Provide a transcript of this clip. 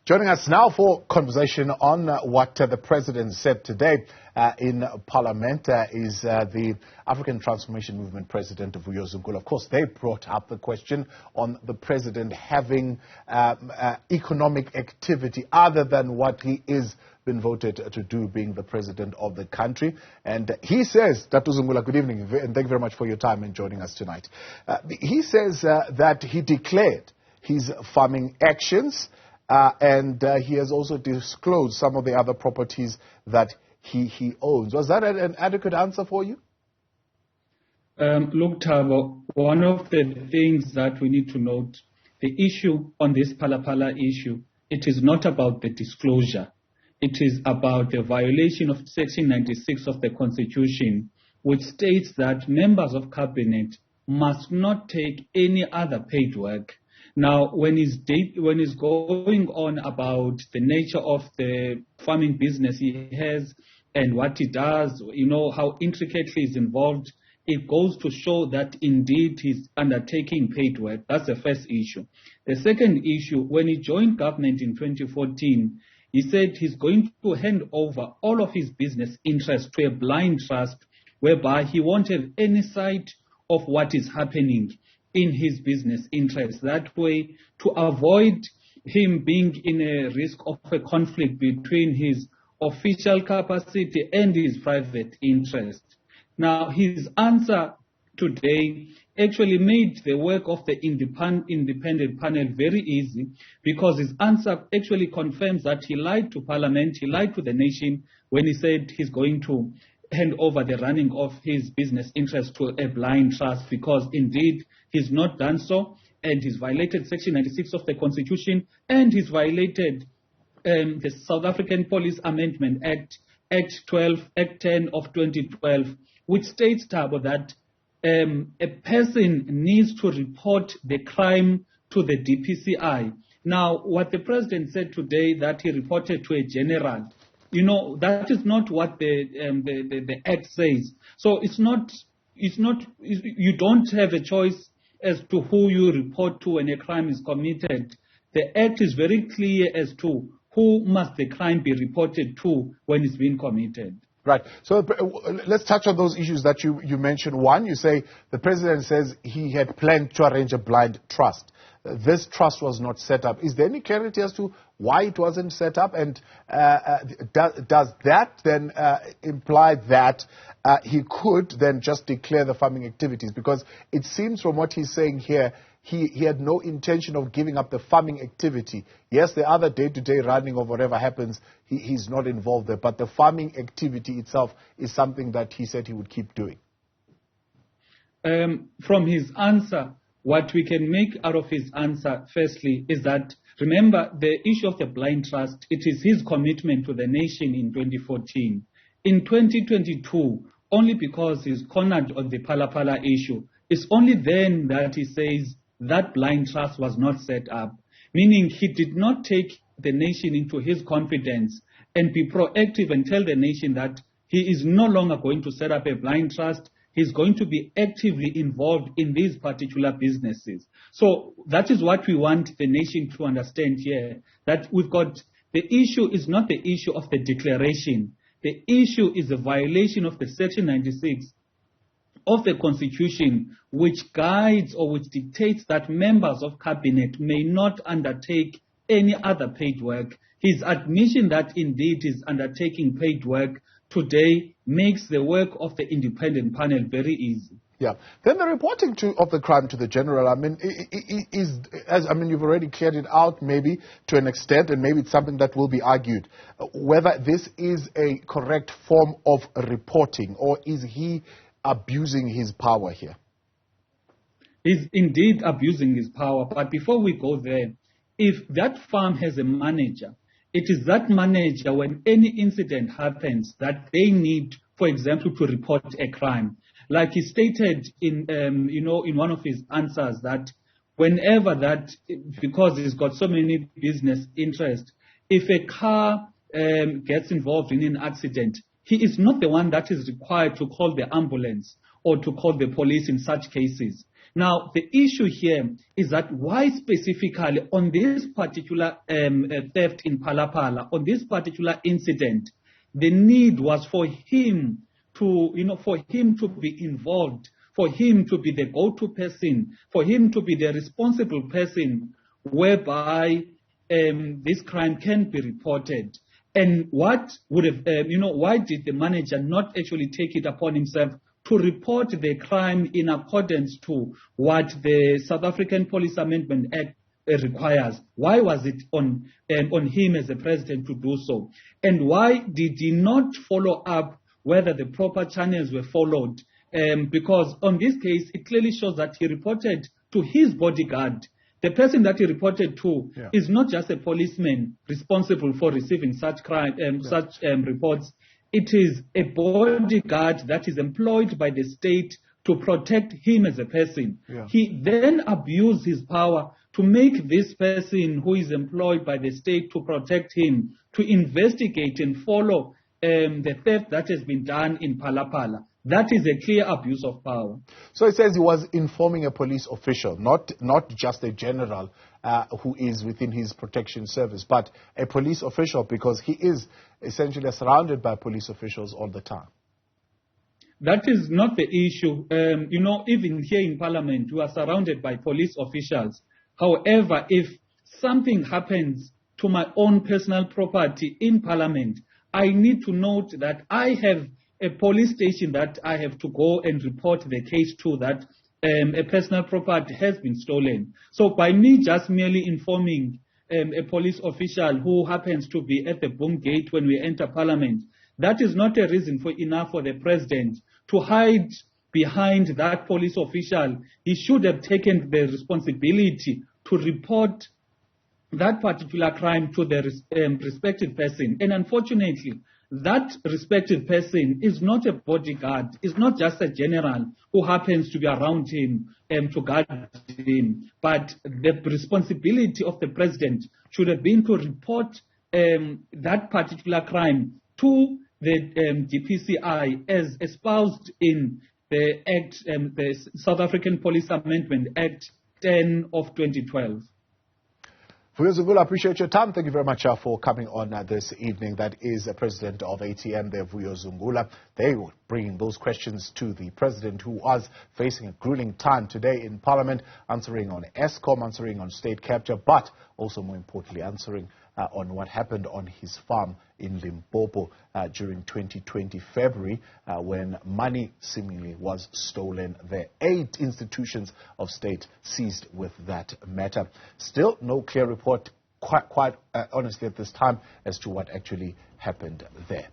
Joining us now for conversation on what the President said today in Parliament is the African Transformation Movement President Vuyo Zungula. Of course, they brought up the question on the President having economic activity other than what he is been voted to do, being the President of the country. And he says, Dr. Zungula, good evening, and thank you very much for your time and joining us tonight. He says that he declared his farming actions, and he has also disclosed some of the other properties that he owns. Was that an adequate answer for you? Look, Thabo, one of the things that we need to note, the issue on this Phala Phala issue, it is not about the disclosure. It is about the violation of Section 96 of the Constitution, which states that members of cabinet must not take any other paid work. Now, when he's going on about the nature of the farming business he has and what he does, you know, how intricately he's involved, it goes to show that indeed he's undertaking paid work. That's the first issue. The second issue, when he joined government in 2014, he said he's going to hand over all of his business interests to a blind trust whereby he won't have any sight of what is happening in his business interests. That way, to avoid him being in a risk of a conflict between his official capacity and his private interest. Now, his answer today actually made the work of the independent panel very easy, because his answer actually confirms that he lied to Parliament, he lied to the nation when he said he's going to hand over the running of his business interests to a blind trust, because indeed he's not done so, and he's violated Section 96 of the Constitution, and he's violated the South African Police Amendment Act, Act 10 of 2012, which states, Thabo, that a person needs to report the crime to the DPCI. Now, what the President said today, that he reported to a general, you know, that is not what the Act says. So you don't have a choice as to who you report to when a crime is committed. The Act is very clear as to who must the crime be reported to when it's been committed. Right. So let's touch on those issues that you mentioned. One, you say the President says he had planned to arrange a blind trust. This trust was not set up. Is there any clarity as to why it wasn't set up? And does that then imply that he could then just declare the farming activities? Because it seems from what he's saying here, he had no intention of giving up the farming activity. Yes, the other day-to-day running of whatever happens, he's not involved there. But the farming activity itself is something that he said he would keep doing. From his answer, what we can make out of his answer, firstly, is that, remember, the issue of the blind trust, it is his commitment to the nation in 2014. In 2022, only because he's cornered on the Phala Phala issue, it's only then that he says that blind trust was not set up, meaning he did not take the nation into his confidence and be proactive and tell the nation that he is no longer going to set up a blind trust. He's going to be actively involved in these particular businesses. So that is what we want the nation to understand here, that we've got, the issue is not the issue of the declaration. The issue is the violation of the Section 96 of the Constitution, which guides or which dictates that members of cabinet may not undertake any other paid work. His admission that indeed he's undertaking paid work today makes the work of the independent panel very easy. Yeah. Then the reporting of the crime to the general, I mean, you've already cleared it out maybe to an extent, and maybe it's something that will be argued, whether this is a correct form of reporting, or is he abusing his power here? He's indeed abusing his power. But before we go there, if that farm has a manager, it is that manager, when any incident happens, that they need, for example, to report a crime. Like he stated in one of his answers, that whenever that, because he's got so many business interests, if a car gets involved in an accident, he is not the one that is required to call the ambulance or to call the police in such cases. Now, the issue here is that why specifically on this particular theft in Phala Phala, on this particular incident, the need was for him to, for him to be involved, for him to be the go-to person, for him to be the responsible person whereby this crime can be reported. And what would have, why did the manager not actually take it upon himself to report the crime in accordance to what the South African Police Amendment Act requires? Why was it on him as the president to do so? And why did he not follow up whether the proper channels were followed? Because on this case, it clearly shows that he reported to his bodyguard. The person that he reported to is not just a policeman responsible for receiving such reports. It is a bodyguard that is employed by the state to protect him as a person. He then abused his power to make this person who is employed by the state to protect him, to investigate and follow the theft that has been done in Phala Phala. That is a clear abuse of power. So it says he was informing a police official, not just a general who is within his protection service, but a police official, because he is essentially surrounded by police officials all the time. That is not the issue. Even here in Parliament, we are surrounded by police officials. However, if something happens to my own personal property in Parliament, I need to note that I have a police station that I have to go and report the case to, that a personal property has been stolen. So by me just merely informing a police official who happens to be at the boom gate when we enter Parliament, that is not a reason enough for the president to hide behind that police official. He should have taken the responsibility to report that particular crime to the respective person. And unfortunately, that respective person is not a bodyguard, is not just a general who happens to be around him to guard him, but the responsibility of the president should have been to report that particular crime to the DPCI as espoused in the Act, the South African Police Amendment Act 10 of 2012. Vuyo Zungula, I appreciate your time. Thank you very much for coming on this evening. That is the president of ATM there, Vuyo Zungula. They were bringing those questions to the president, who was facing a grueling time today in Parliament, answering on Eskom, answering on state capture, but also more importantly answering on what happened on his farm in Limpopo during 2020 February when money seemingly was stolen there. 8 institutions of state seized with that matter. Still no clear report, quite honestly at this time, as to what actually happened there.